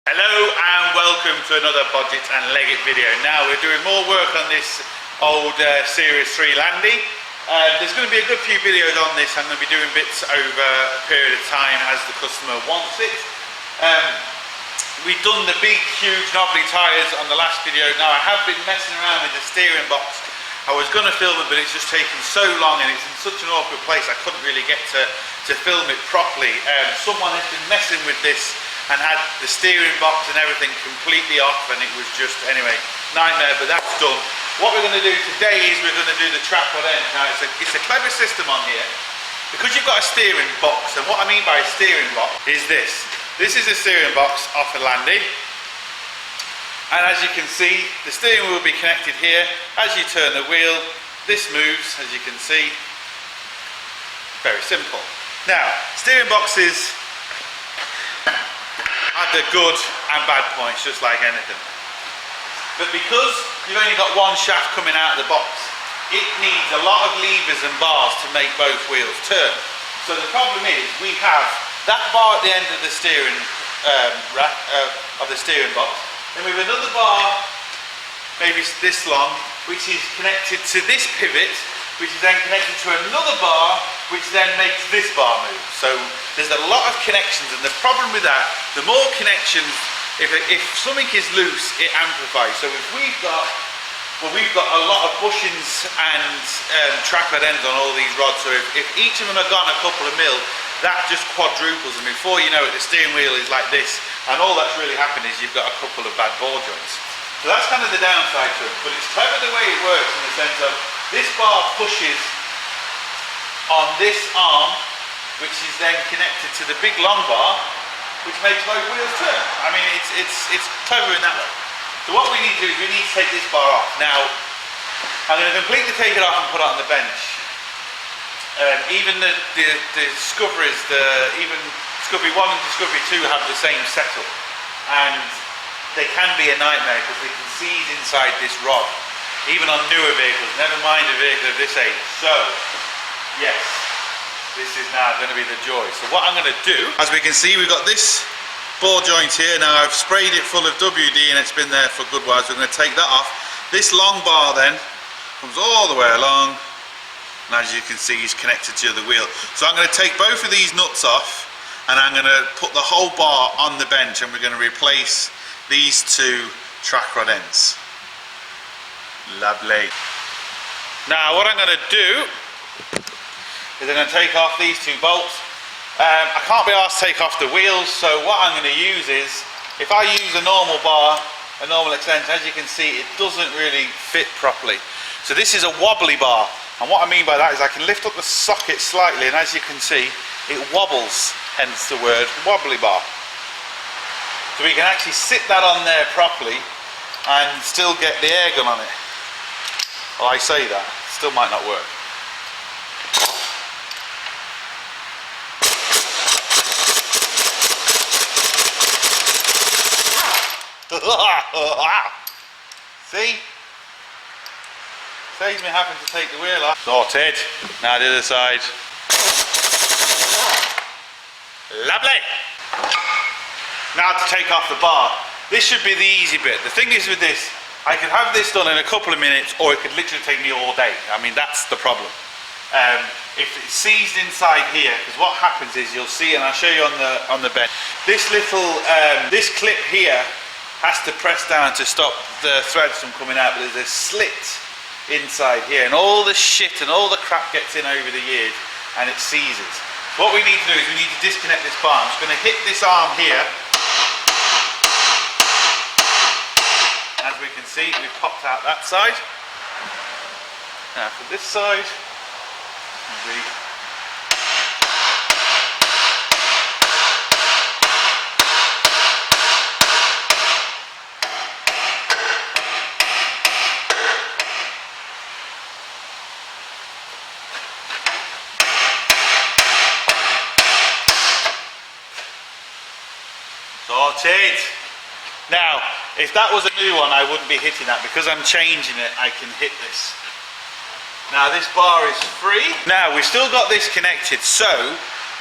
Hello and welcome to another Bodgit and Leggit video. Now we're doing more work on this old Series 3 Landy. There's going to be a good few videos on this. I'm going to be doing bits over a period of time as the customer wants it. We've done the big huge knobbly tyres on the last video. Now I have been messing around with the steering box. I was going to film it, but it's just taken so long and it's in such an awkward place I couldn't really get to film it properly. Someone has been messing with this and had the steering box and everything completely off, and it was just, anyway, nightmare, but that's done. What we're going to do today is we're going to do the trapod end. Now it's a clever system on here, because you've got a steering box, and what I mean by a steering box is this. This is a steering box off a Landy, and as you can see, the steering wheel will be connected here. As you turn the wheel, this moves, as you can see. Very simple. Now, steering boxes have the good and bad points, just like anything. But because you've only got one shaft coming out of the box, it needs a lot of levers and bars to make both wheels turn. So the problem is, we have that bar at the end of the steering of the steering box, and we have another bar, maybe this long, which is connected to this pivot, which is then connected to another bar, which then makes this bar move. So there's a lot of connections, and the problem with that, the more connections, if something is loose, it amplifies. So if we've got a lot of bushings and trapod ends on all these rods, so if each of them have gone a couple of mil, that just quadruples, and before you know it, the steering wheel is like this, and all that's really happened is you've got a couple of bad ball joints. So that's kind of the downside to it, but it's clever the way it works in the sense of this bar pushes on this arm, which is then connected to the big long bar, which makes both wheels turn. I mean, it's clever in that way. So what we need to do is we need to take this bar off. Now, I'm going to completely take it off and put it on the bench. Even the Discoveries, even Discovery 1 and Discovery 2 have the same setup, and they can be a nightmare because they can seize inside this rod, even on newer vehicles, never mind a vehicle of this age. So, yes, this is now going to be the joy. So what I'm going to do, as we can see, we've got this ball joint here. Now I've sprayed it full of WD and it's been there for a good while, so we're going to take that off. This long bar then comes all the way along, and as you can see, is connected to the wheel. So I'm going to take both of these nuts off, and I'm going to put the whole bar on the bench, and we're going to replace these two track rod ends. Lovely. Now what I'm going to do is I'm going to take off these two bolts. I can't be asked to take off the wheels, so what I'm going to use is, if I use a normal bar, a normal extension, as you can see, it doesn't really fit properly. So this is a wobbly bar, and what I mean by that is I can lift up the socket slightly, and as you can see, it wobbles, hence the word wobbly bar. So we can actually sit that on there properly and still get the air gun on it. Well, I say that, still might not work. See? Saves me having to take the wheel off. Sorted. Now the other side. Lovely! Now to take off the bar. This should be the easy bit. The thing is with this, I could have this done in a couple of minutes, or it could literally take me all day. I mean, that's the problem. If it's seized inside here, because what happens is, you'll see, and I'll show you on the bench, this little, this clip here has to press down to stop the threads from coming out, but there's a slit inside here, and all the shit and all the crap gets in over the years, and it seizes. What we need to do is we need to disconnect this bar. I'm just going to hit this arm here. As we can see, we've popped out that side. Now for this side, sorted. Now, if that was a new one, I wouldn't be hitting that. Because I'm changing it, I can hit this. Now this bar is free. Now we've still got this connected, so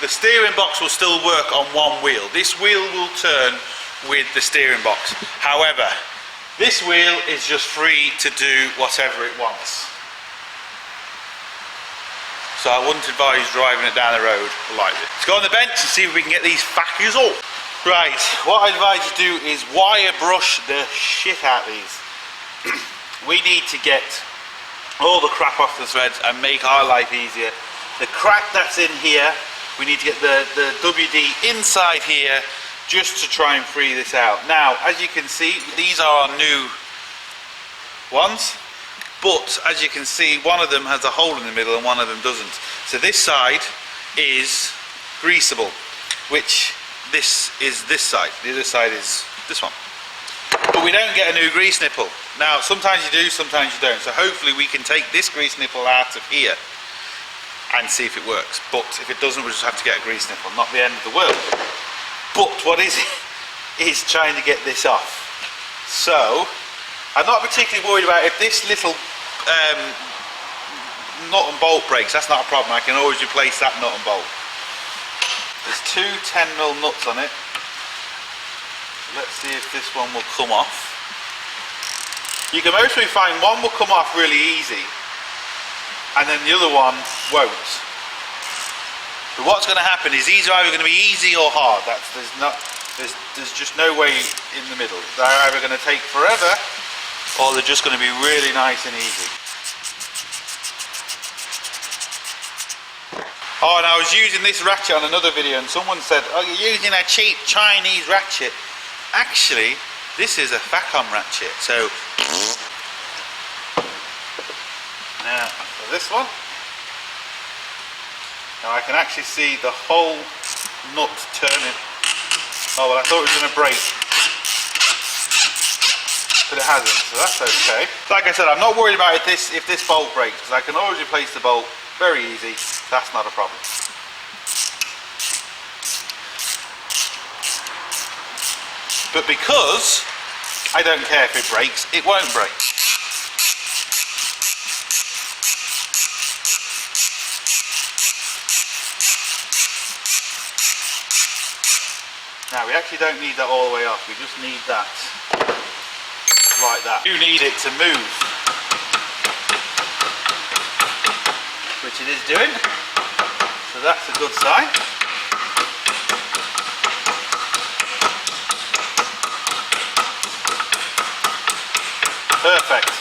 the steering box will still work on one wheel. This wheel will turn with the steering box. However, this wheel is just free to do whatever it wants. So I wouldn't advise driving it down the road like this. Let's go on the bench and see if we can get these fuckers off. Right, what I advise you do is wire brush the shit out of these. We need to get all the crap off the threads and make our life easier. The crack that's in here, we need to get the WD inside here just to try and free this out. Now, as you can see, these are our new ones. But as you can see, one of them has a hole in the middle and one of them doesn't. So this side is greasable, which this is this side. The other side is this one. But we don't get a new grease nipple. Now, sometimes you do, sometimes you don't. So hopefully we can take this grease nipple out of here and see if it works. But if it doesn't, we'll just have to get a grease nipple. Not the end of the world. But what is trying to get this off. So I'm not particularly worried about if this little nut and bolt breaks. That's not a problem. I can always replace that nut and bolt. There's two 10mm nuts on it. Let's see if this one will come off. You can mostly find one will come off really easy and then the other one won't. But what's going to happen is these are either going to be easy or hard. There's just no way in the middle. They're either going to take forever or they're just going to be really nice and easy. Oh, and I was using this ratchet on another video and someone said, oh, you're using a cheap Chinese ratchet. Actually, this is a Facom ratchet. So, now for this one, now I can actually see the whole nut turning. Oh, well, I thought it was going to break. But it hasn't, so that's okay. Like I said, I'm not worried about if this bolt breaks, because I can always replace the bolt very easy. That's not a problem. But because I don't care if it breaks, it won't break. Now we actually don't need that all the way off, we just need that. Like that. You need it to move, which it is doing, so that's a good sign. Perfect.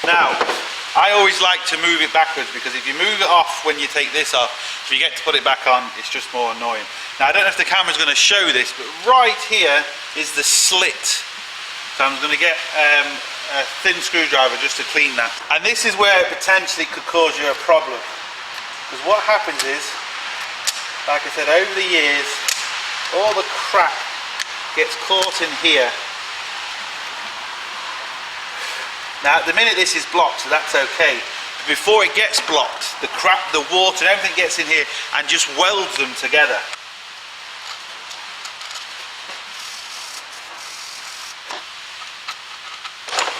Now, I always like to move it backwards because if you move it off when you take this off, if you get to put it back on, it's just more annoying. Now I don't know if the camera's going to show this, but right here is the slit. So I'm going to get a thin screwdriver just to clean that. And this is where it potentially could cause you a problem. Because what happens is, like I said, over the years, all the crap gets caught in here. Now at the minute this is blocked, so that's okay. But before it gets blocked, the crap, the water and everything gets in here and just welds them together.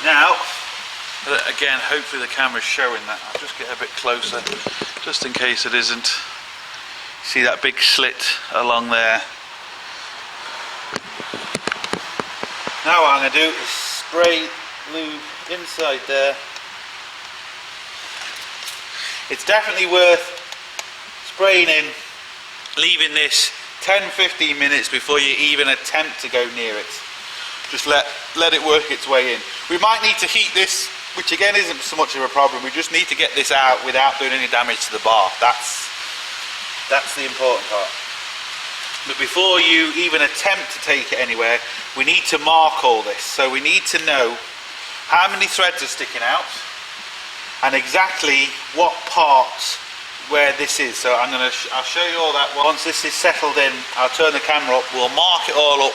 Now, again, hopefully the camera's showing that. I'll just get a bit closer, just in case it isn't. See that big slit along there? Now what I'm going to do is spray lube inside there. It's definitely worth spraying in, leaving this 10-15 minutes before you even attempt to go near it. Just let it work its way in. We might need to heat this, which again isn't so much of a problem. We just need to get this out without doing any damage to the bar. That's the important part. But before you even attempt to take it anywhere, we need to mark all this. So we need to know how many threads are sticking out and exactly what part where this is. So I'll show you all that. Once this is settled in, I'll turn the camera up, we'll mark it all up,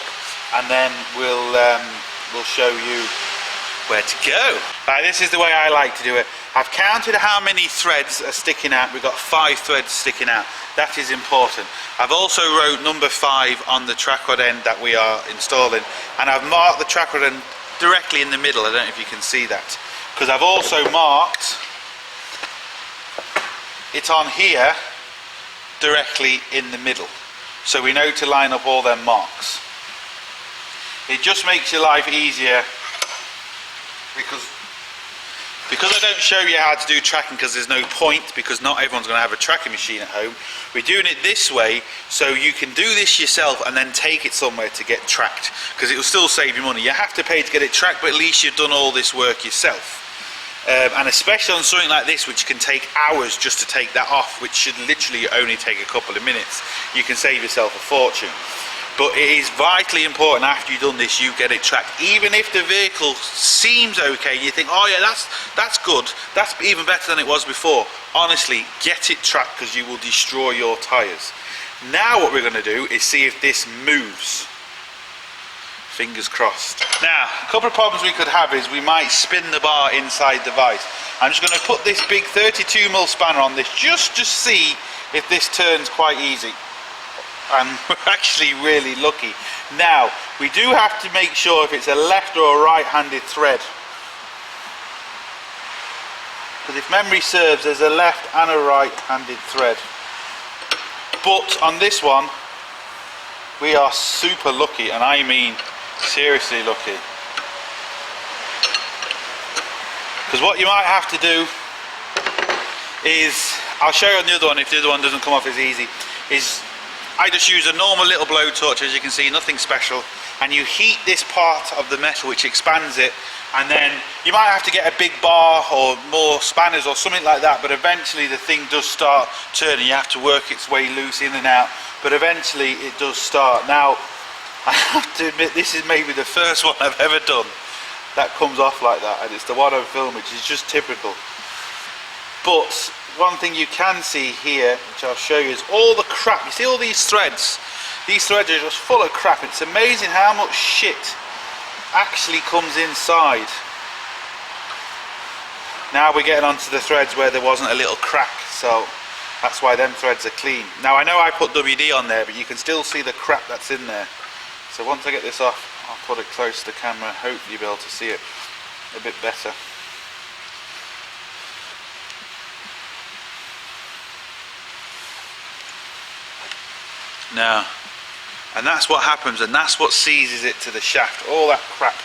and then we'll show you where to go. Right, this is the way I like to do it. I've counted how many threads are sticking out. We've got 5 threads sticking out. That is important. I've also wrote number 5 on the track rod end that we are installing, and I've marked the track rod end directly in the middle. I don't know if you can see that, because I've also marked it on here directly in the middle, so we know to line up all them marks. It just makes your life easier because I don't show you how to do tracking, because there's no point, because not everyone's going to have a tracking machine at home. We're doing it this way so you can do this yourself and then take it somewhere to get tracked, because it will still save you money. You have to pay to get it tracked, but at least you've done all this work yourself. And especially on something like this, which can take hours just to take that off, which should literally only take a couple of minutes, you can save yourself a fortune. But it is vitally important after you've done this, you get it tracked. Even if the vehicle seems okay, you think, oh yeah, that's good, that's even better than it was before. Honestly, get it tracked, because you will destroy your tyres. Now what we're going to do is see if this moves. Fingers crossed. Now, a couple of problems we could have is we might spin the bar inside the vise. I'm just going to put this big 32mm spanner on this just to see if this turns quite easy. And we're actually really lucky. Now, we do have to make sure if it's a left or a right-handed thread. Because if memory serves, there's a left and a right-handed thread. But on this one, we are super lucky, and I mean seriously lucky. Because what you might have to do is, I'll show you on the other one if the other one doesn't come off as easy, is I just use a normal little blowtorch, as you can see, nothing special, and you heat this part of the metal which expands it, and then you might have to get a big bar or more spanners or something like that, but eventually the thing does start turning. You have to work its way loose in and out, but eventually it does start. Now, I have to admit, this is maybe the first one I've ever done that comes off like that, and it's the one I'm filming, which is just typical. But one thing you can see here, which I'll show you, is all the crap. You see all these threads? These threads are just full of crap. It's amazing how much shit actually comes inside. Now we're getting onto the threads where there wasn't a little crack, so that's why them threads are clean. Now I know I put WD on there, but you can still see the crap that's in there. So once I get this off, I'll put it close to the camera, hopefully you'll be able to see it a bit better. Now, and that's what happens, and that's what seizes it to the shaft, all that crap.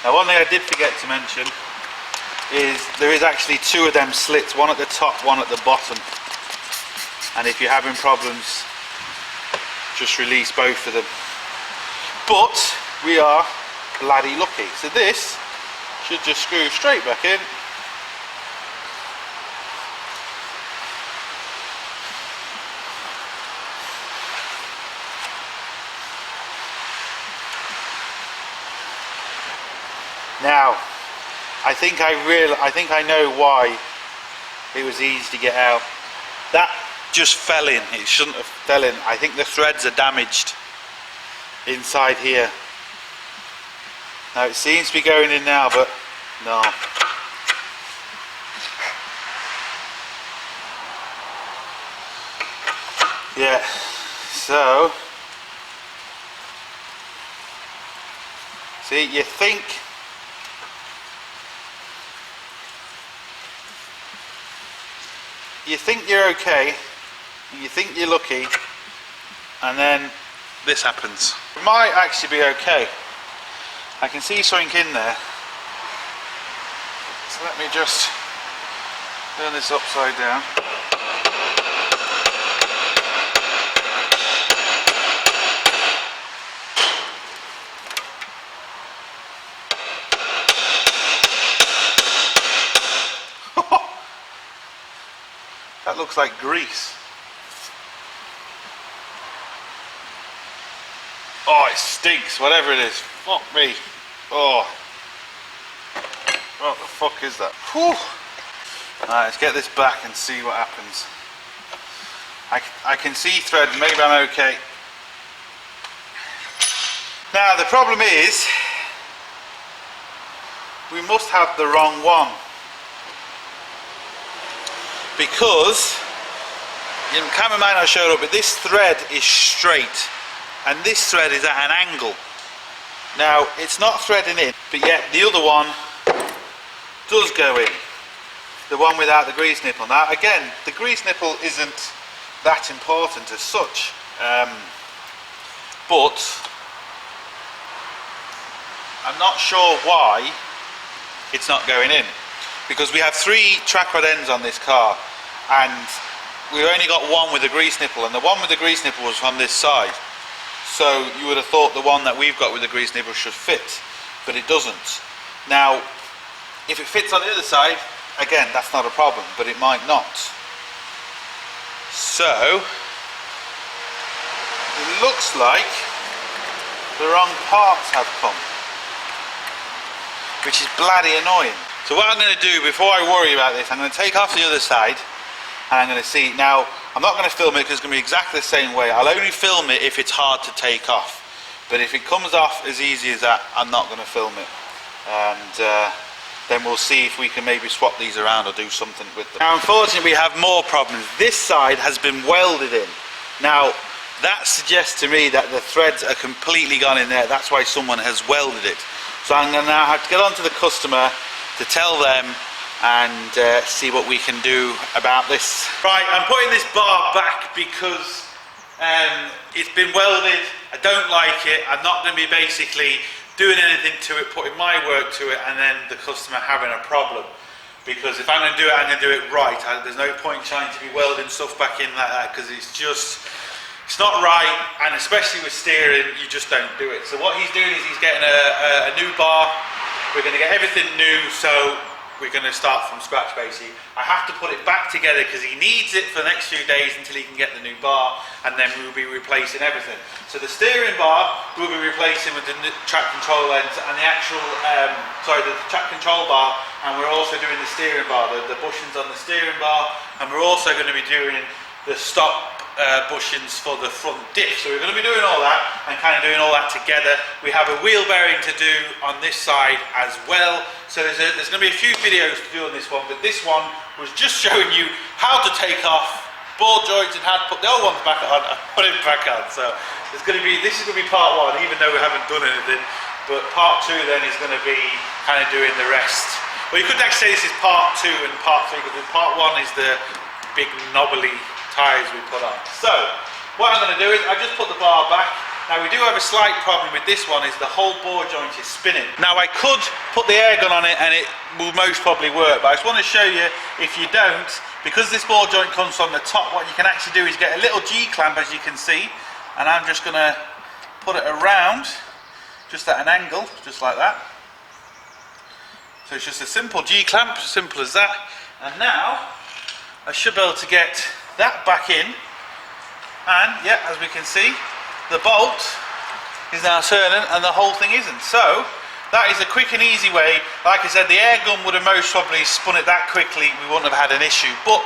Now, one thing I did forget to mention is there is actually two of them slits, one at the top, one at the bottom. And if you're having problems, just release both of them. But we are bloody lucky. So this should just screw straight back in. Now, I think I know why it was easy to get out. That just fell in. It shouldn't have fell in. I think the threads are damaged inside here. Now it seems to be going in now, but no. Yeah, so see, you think you're okay, and you think you're lucky, and then this happens. It might actually be okay. I can see something in there. So let me just turn this upside down. That looks like grease. Oh, it stinks, whatever it is. Fuck me. Oh. What the fuck is that? Whew. Alright, let's get this back and see what happens. I can see thread, maybe I'm okay. Now the problem is, we must have the wrong one. Because, the camera might not show it up, but this thread is straight and this thread is at an angle. Now it's not threading in, but yet the other one does go in. The one without the grease nipple. Now again, the grease nipple isn't that important as such, but I'm not sure why it's not going in, because we have 3 track rod ends on this car and we've only got one with a grease nipple, and the one with the grease nipple was on this side, so you would have thought the one that we've got with the grease nipple should fit, but it doesn't. Now if it fits on the other side, again, that's not a problem, but it might not. So it looks like the wrong parts have come, which is bloody annoying. So what I'm going to do before I worry about this, I'm going to take off the other side and I'm going to see. Now I'm not going to film it because it's going to be exactly the same way. I'll only film it if it's hard to take off, but if it comes off as easy as that, I'm not going to film it. And then we'll see if we can maybe swap these around or do something with them. Now unfortunately we have more problems. This side has been welded in. Now that suggests to me that the threads are completely gone in there. That's why someone has welded it. So I'm going to now have to get on to the customer to tell them and see what we can do about this. Right, I'm putting this bar back because it's been welded. I don't like it. I'm not going to be basically doing anything to it, putting my work to it, and then the customer having a problem. Because if I'm going to do it, I'm going to do it right. There's no point trying to be welding stuff back in like that, because it's not right, and especially with steering, you just don't do it. So what he's doing is he's getting a new bar. We're going to get everything new, so we're going to start from scratch basically. I have to put it back together because he needs it for the next few days until he can get the new bar, and then we'll be replacing everything. So the steering bar we'll be replacing with the track control ends and the actual, the track control bar, and we're also doing the steering bar, the bushings on the steering bar, and we're also going to be doing the stop bushings for the front diff. So we're going to be doing all that and kind of doing all that together. We have a wheel bearing to do on this side as well. So there's going to be a few videos to do on this one, but this one was just showing you how to take off ball joints and how to put the old ones back on and put it back on. So this is going to be part 1, even though we haven't done anything. But part 2 then is going to be kind of doing the rest. Well, you could actually say this is part 2 and part 3, because part 1 is the big knobbly tyres we put on. So what I'm going to do is I just put the bar back. Now we do have a slight problem with this one, is the whole ball joint is spinning. Now I could put the air gun on it and it will most probably work, but I just want to show you, if you don't, because this ball joint comes from the top, what you can actually do is get a little G-clamp, as you can see, and I'm just going to put it around just at an angle, just like that. So it's just a simple G-clamp, simple as that. And now I should be able to get that back in, and yeah, as we can see, the bolt is now turning and the whole thing isn't. So that is a quick and easy way. Like I said, the air gun would have most probably spun it that quickly, we wouldn't have had an issue, but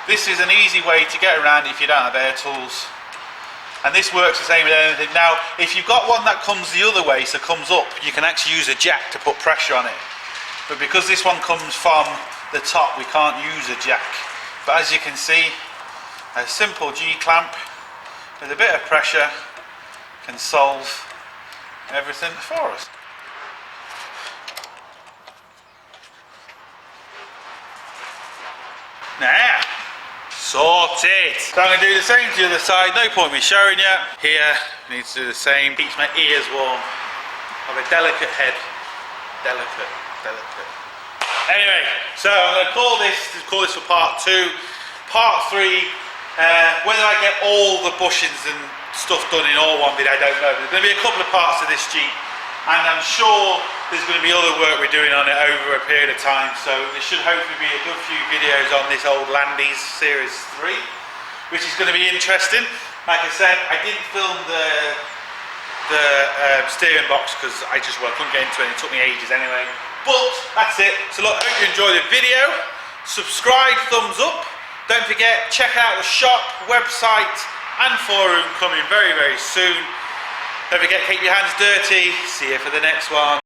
this is an easy way to get around if you don't have air tools. And this works the same with anything. Now if you've got one that comes the other way, so comes up, you can actually use a jack to put pressure on it, but because this one comes from the top, we can't use a jack. But as you can see, a simple G-clamp with a bit of pressure can solve everything for us. Now, sorted! So I'm going to do the same to the other side, no point me showing you. Here, needs to do the same, keeps my ears warm. I have a delicate head. Delicate. Anyway, so I'm going to call this for part 2. Part 3, whether I get all the bushings and stuff done in all one video, I don't know. There's going to be a couple of parts to this Jeep, and I'm sure there's going to be other work we're doing on it over a period of time, so there should hopefully be a good few videos on this old Landrover Series 3, which is going to be interesting. Like I said, I didn't film the steering box because I couldn't get into it, it took me ages anyway. But that's it. So look, I hope you enjoyed the video. Subscribe, thumbs up. Don't forget, check out the shop, website and forum coming very, very soon. Don't forget, keep your hands dirty. See you for the next one.